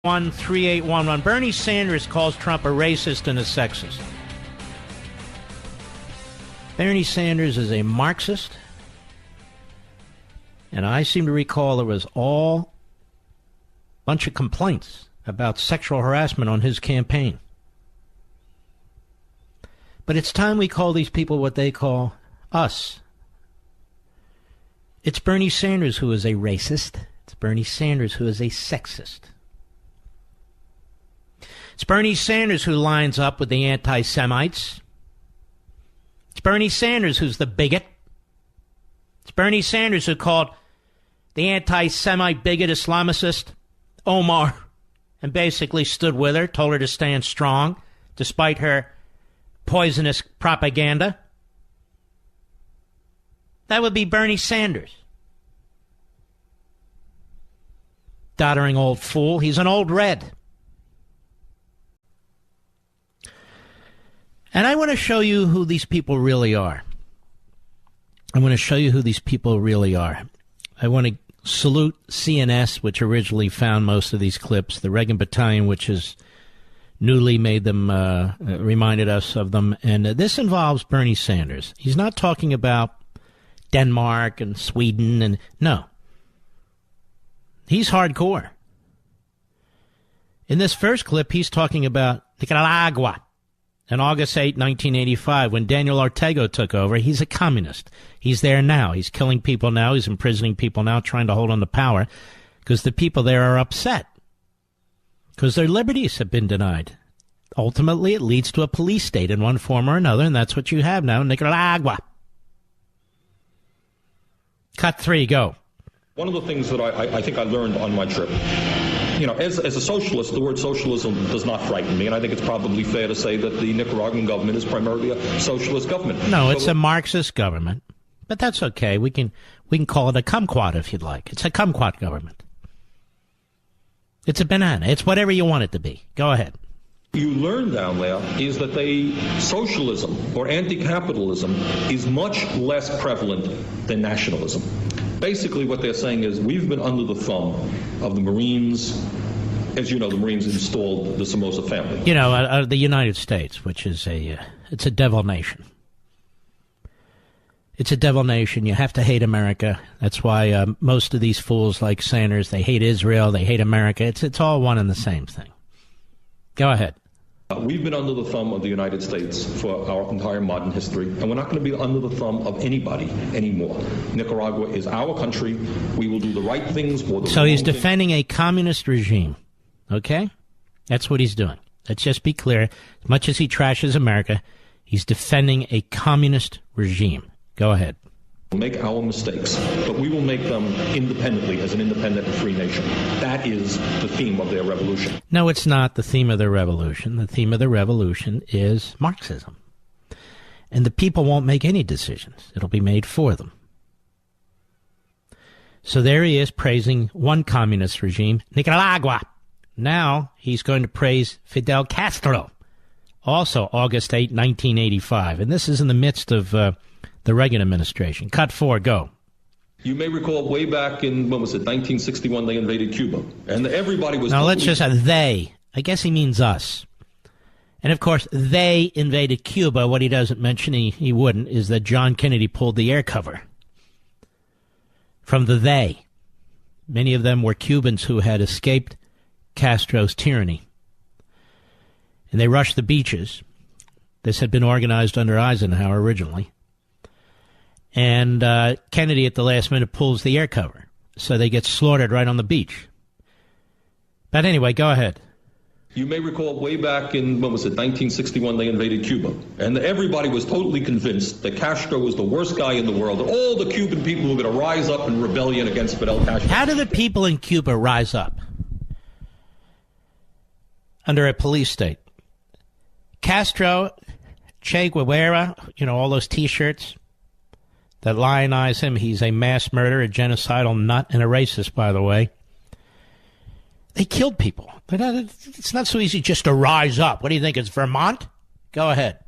3811. Bernie Sanders calls Trump a racist and a sexist. Bernie Sanders is a Marxist, and I seem to recall there was all bunch of complaints about sexual harassment on his campaign. But it's time we call these people what they call us. It's Bernie Sanders who is a racist. It's Bernie Sanders who is a sexist. It's Bernie Sanders who lines up with the anti-Semites. It's Bernie Sanders who's the bigot. It's Bernie Sanders who called the anti-Semite bigot Islamicist Omar and basically stood with her, told her to stand strong despite her poisonous propaganda. That would be Bernie Sanders. Doddering old fool. He's an old red. And I want to show you who these people really are. I want to show you who these people really are. I want to salute CNS, which originally found most of these clips, the Reagan Battalion, which has newly made them, reminded us of them. And this involves Bernie Sanders. He's not talking about Denmark and Sweden, and no. He's hardcore. In this first clip, he's talking about Nicaragua. On August 8, 1985, when Daniel Ortega took over, he's a communist. He's there now. He's killing people now. He's imprisoning people now, trying to hold on to power, because the people there are upset, because their liberties have been denied. Ultimately, it leads to a police state in one form or another, and that's what you have now in Nicaragua. Cut 3, go. One of the things that I think I learned on my trip, you know, as a socialist, the word socialism does not frighten me, and I think it's probably fair to say that the Nicaraguan government is primarily a socialist government. No, it's a Marxist government, but that's okay. We can call it a kumquat if you'd like. It's a kumquat government. It's a banana. It's whatever you want it to be. Go ahead. You learn down there is that socialism or anti-capitalism is much less prevalent than nationalism. Basically what they're saying is we've been under the thumb of the Marines. As you know, the Marines installed the Somoza family. You know, the United States, which is it's a devil nation. It's a devil nation. You have to hate America. That's why most of these fools like Sanders, they hate Israel, they hate America. It's all one and the same thing. Go ahead. We've been under the thumb of the United States for our entire modern history, and we're not going to be under the thumb of anybody anymore. Nicaragua is our country. We will do the right things for the So he's defending a communist regime, okay? That's what he's doing. Let's just be clear. As much as he trashes America, he's defending a communist regime. Go ahead. We'll make our mistakes, but we will make them independently as an independent and free nation. That is the theme of their revolution. No, it's not the theme of their revolution. The theme of their revolution is Marxism. And the people won't make any decisions. It'll be made for them. So there he is praising one communist regime, Nicaragua. Now he's going to praise Fidel Castro, also August 8, 1985. And this is in the midst of the Reagan administration. Cut 4, go. You may recall way back in, when was it, 1961, they invaded Cuba. And everybody was... Now, let's just say they. I guess he means us. And, of course, they invaded Cuba. What he doesn't mention, he wouldn't, is that John Kennedy pulled the air cover from the they. Many of them were Cubans who had escaped Castro's tyranny. And they rushed the beaches. This had been organized under Eisenhower originally. And Kennedy, at the last minute, pulls the air cover. So they get slaughtered right on the beach. But anyway, go ahead. You may recall way back in, when was it, 1961, they invaded Cuba. And everybody was totally convinced that Castro was the worst guy in the world. That all the Cuban people were going to rise up in rebellion against Fidel Castro. How do the people in Cuba rise up? Under a police state. Castro, Che Guevara, you know, all those T-shirts that lionize him. He's a mass murderer, a genocidal nut, and a racist, by the way. They killed people. It's not so easy just to rise up. What do you think, it's Vermont? Go ahead.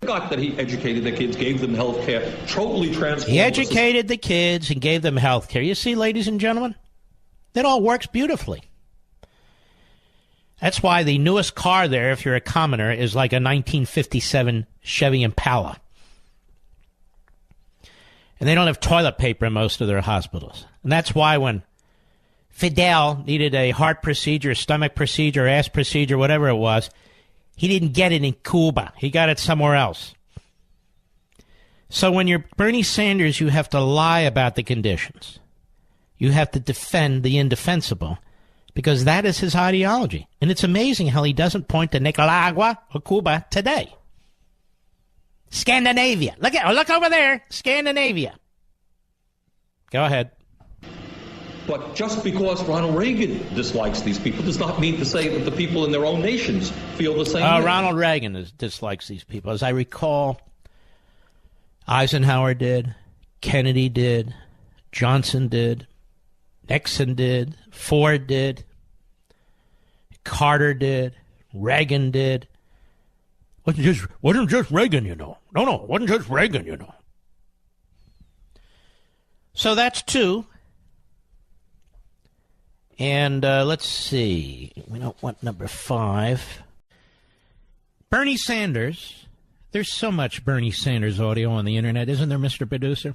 Got that he educated the kids, gave them health care, totally transformed. He educated the kids and gave them health care. You see, ladies and gentlemen, that all works beautifully. That's why the newest car there, if you're a commoner, is like a 1957 Chevy Impala. And they don't have toilet paper in most of their hospitals. And that's why when Fidel needed a heart procedure, stomach procedure, ass procedure, whatever it was, he didn't get it in Cuba. He got it somewhere else. So when you're Bernie Sanders, you have to lie about the conditions. You have to defend the indefensible, because that is his ideology. And it's amazing how he doesn't point to Nicaragua or Cuba today. Scandinavia. Look over there. Scandinavia. Go ahead. But just because Ronald Reagan dislikes these people does not mean to say that the people in their own nations feel the same way. Ronald Reagan dislikes these people. As I recall, Eisenhower did, Kennedy did, Johnson did, Nixon did, Ford did, Carter did, Reagan did. Wasn't just Reagan, you know. No, it wasn't just Reagan, you know. So that's two. And let's see. We don't want number 5. Bernie Sanders. There's so much Bernie Sanders audio on the internet, isn't there, Mr. Producer?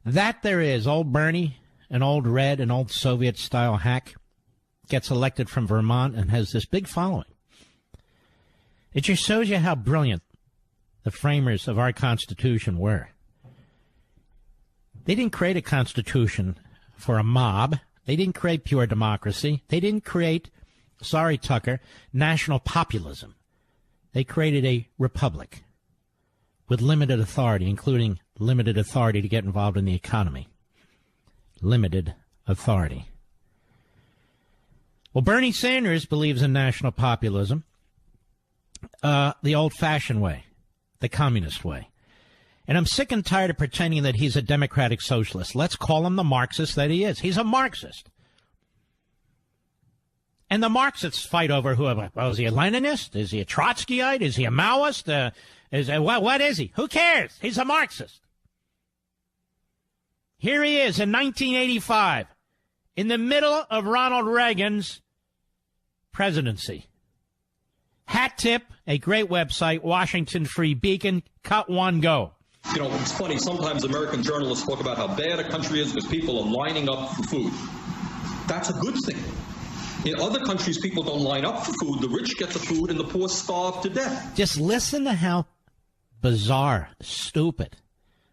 That there is. Old Bernie, an old red, an old Soviet-style hack, gets elected from Vermont and has this big following. It just shows you how brilliant the framers of our Constitution were. They didn't create a Constitution for a mob. They didn't create pure democracy. They didn't create, sorry, Tucker, national populism. They created a republic with limited authority, including limited authority to get involved in the economy. Limited authority. Well, Bernie Sanders believes in national populism the old-fashioned way, the communist way. And I'm sick and tired of pretending that he's a democratic socialist. Let's call him the Marxist that he is. He's a Marxist. And the Marxists fight over whoever. Well, is he a Leninist? Is he a Trotskyite? Is he a Maoist? What is he? Who cares? He's a Marxist. Here he is in 1985, in the middle of Ronald Reagan's presidency. Hat Tip, a great website, Washington Free Beacon, cut one, go. You know, it's funny, sometimes American journalists talk about how bad a country is because people are lining up for food. That's a good thing. In other countries, people don't line up for food. The rich get the food and the poor starve to death. Just listen to how bizarre, stupid,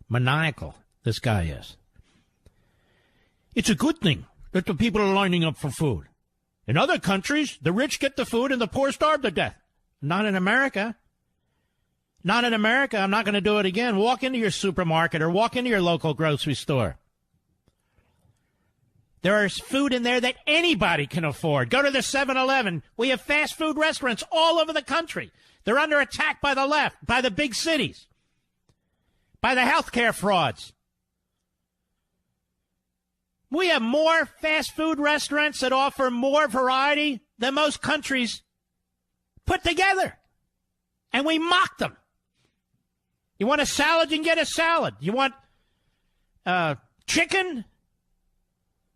maniacal this guy is. It's a good thing that the people are lining up for food. In other countries, the rich get the food and the poor starve to death. Not in America. Not in America. I'm not going to do it again. Walk into your supermarket or walk into your local grocery store. There is food in there that anybody can afford. Go to the 7-Eleven. We have fast food restaurants all over the country. They're under attack by the left, by the big cities, by the healthcare frauds. We have more fast food restaurants that offer more variety than most countries put together. And we mock them. You want a salad, you can get a salad. You want chicken,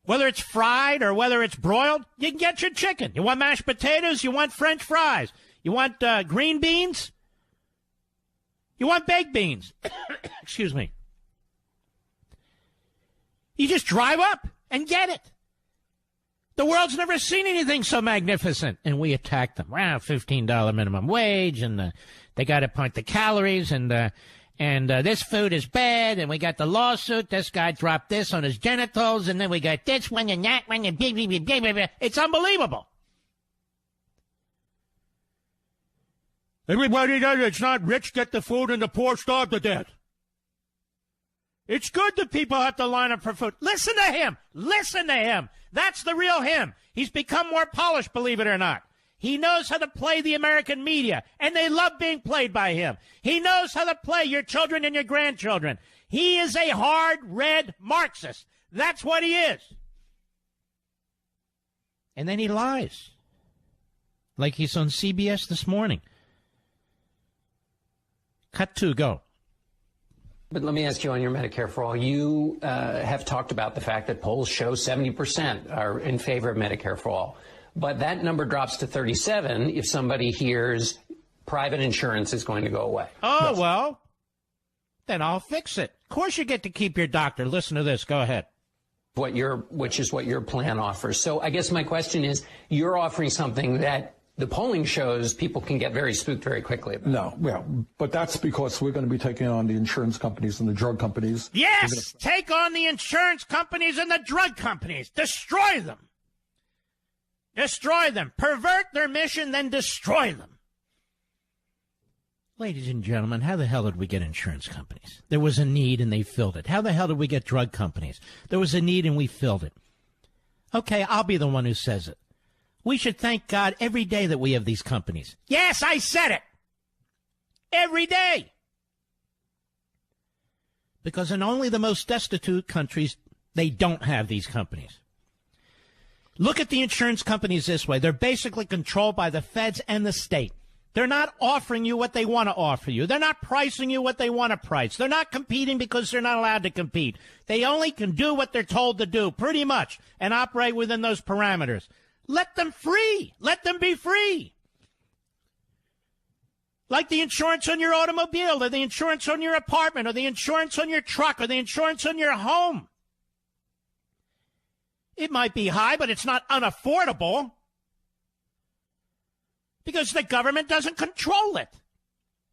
whether it's fried or whether it's broiled, you can get your chicken. You want mashed potatoes, you want French fries. You want green beans, you want baked beans. Excuse me. You just drive up and get it. The world's never seen anything so magnificent. And we attack them. Wow, $15 minimum wage, and they got to point the calories, and this food is bad, and we got the lawsuit. This guy dropped this on his genitals, and then we got this one and that one, and blah, blah, blah, blah, blah. It's unbelievable. Everybody does. It's not rich get the food and the poor starve to death. It's good that people have to line up for food. Listen to him. Listen to him. That's the real him. He's become more polished, believe it or not. He knows how to play the American media, and they love being played by him. He knows how to play your children and your grandchildren. He is a hard, red Marxist. That's what he is. And then he lies. Like he's on CBS this morning. Cut 2, go. But let me ask you on your Medicare for All. You have talked about the fact that polls show 70% are in favor of Medicare for All. But that number drops to 37 if somebody hears private insurance is going to go away. Oh, yes. Well, then I'll fix it. Of course you get to keep your doctor. Listen to this. Go ahead. Which is what your plan offers. So I guess my question is, you're offering something that the polling shows people can get very spooked very quickly about. No, well, but that's because we're going to be taking on the insurance companies and the drug companies. Yes, take on the insurance companies and the drug companies. Destroy them. Destroy them. Pervert their mission, then destroy them. Ladies and gentlemen, how the hell did we get insurance companies? There was a need and they filled it. How the hell did we get drug companies? There was a need and we filled it. Okay, I'll be the one who says it. We should thank God every day that we have these companies. Yes, I said it. Every day. Because in only the most destitute countries, they don't have these companies. Look at the insurance companies this way. They're basically controlled by the feds and the state. They're not offering you what they want to offer you. They're not pricing you what they want to price. They're not competing because they're not allowed to compete. They only can do what they're told to do, pretty much, and operate within those parameters. Let them free. Let them be free. Like the insurance on your automobile, or the insurance on your apartment, or the insurance on your truck, or the insurance on your home. It might be high, but it's not unaffordable. Because the government doesn't control it.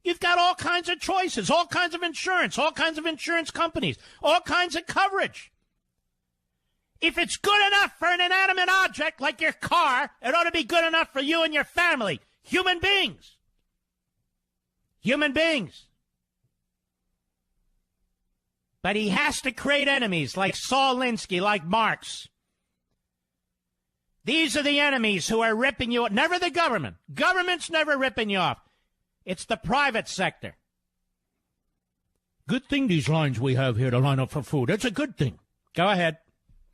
You've got all kinds of choices, all kinds of insurance, all kinds of insurance companies, all kinds of coverage. If it's good enough for an inanimate object like your car, it ought to be good enough for you and your family. Human beings. Human beings. But he has to create enemies like Saul Alinsky, like Marx. These are the enemies who are ripping you off. Never the government. Government's never ripping you off. It's the private sector. Good thing these lines we have here to line up for food. It's a good thing. Go ahead.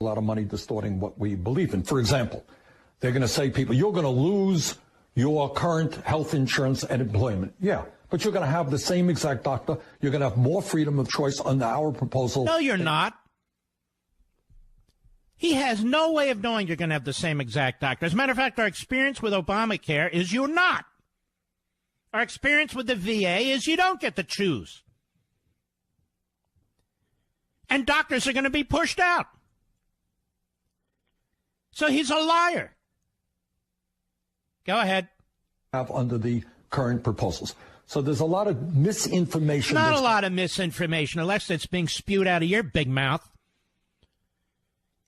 A lot of money distorting what we believe in. For example, they're going to say, people, you're going to lose your current health insurance and employment. Yeah, but you're going to have the same exact doctor. You're going to have more freedom of choice under our proposal. No, you're not. He has no way of knowing you're going to have the same exact doctor. As a matter of fact, our experience with Obamacare is you're not. Our experience with the VA is you don't get to choose. And doctors are going to be pushed out. So he's a liar. Go ahead. Have under the current proposals. So there's a lot of misinformation. Not a lot of misinformation, unless it's being spewed out of your big mouth.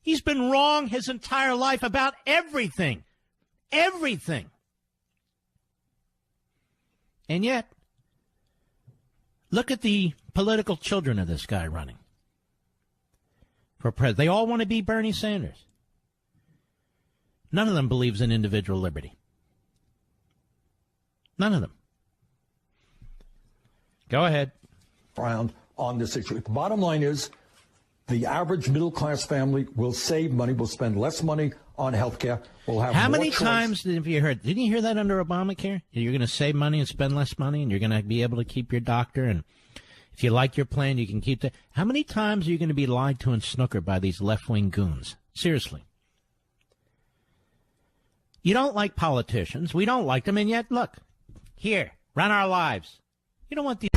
He's been wrong his entire life about everything. Everything. And yet, look at the political children of this guy running for president. They all want to be Bernie Sanders. None of them believes in individual liberty. None of them. Go ahead. Around on this issue. The bottom line is the average middle-class family will save money, will spend less money on health care. We'll have How more many choice. times have you heard? Didn't you hear that under Obamacare? You're going to save money and spend less money, and you're going to be able to keep your doctor, and if you like your plan, you can keep that. How many times are you going to be lied to and snookered by these left-wing goons? Seriously. You don't like politicians. We don't like them, and yet, look, here, run our lives. You don't want these...